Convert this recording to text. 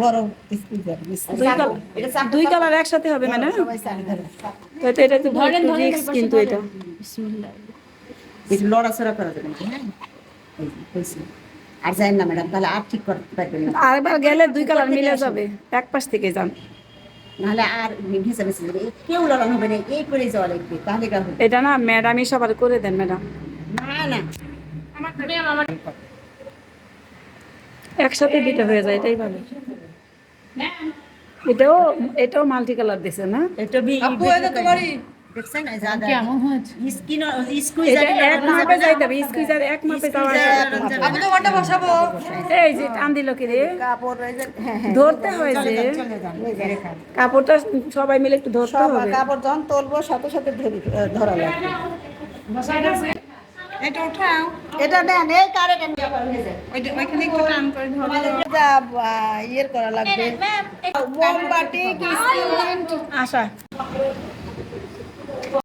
বড় স্কুইজার দুই কালার একসাথে হবে মানে সবাই চাবি ধরে তো এটা তো রিস্ক কিন্তু এটা এই লড়াচড়া করা যাবে না, হ্যাঁ এই যে, হয়েছে। আর যাই না ম্যাডাম, তাহলে আর ঠিক করতে পারবেন না, আরেকবার গেলে দুই কালার মিলে যাবে এক পাশ থেকে যান নাহলে আর ভেসে ভেসে যাবে, কেউ লড়ানো হবে না, এই করে যাওয়া লাগবে, তাহলে গা হবে। এটা না ম্যাডামই সবার করে দেন ম্যাডাম না না একসাথে দুইটা হয়ে যায় এটাই ভালো এটাও এটাও মাল্টি কালার দিছে না এটা দেখছেন এই যা কেমন হচ্ছে স্কিন স্কুইজার এটা এক মাপে যাইতে হবে স্কুইজার এক মাপে যাওয়া আমি তো ওটা বসাবো এই যে টান দিল কি রে কাপড় এই যে হ্যাঁ হ্যাঁ ধরতে হয় যে কাপড়টা সবাই মিলে একটু ধরতে সব হবে কাপড় যখন তুলবো সাথে সাথে ধরা লাগবে। এটা উঠাও এটা দেন এই কারে কেন ওইটা ওইখানে একটু টান করে ধরো আমাদের যা ইয়ের করা লাগবে মোমবাতি কি সিমেন্ট আশা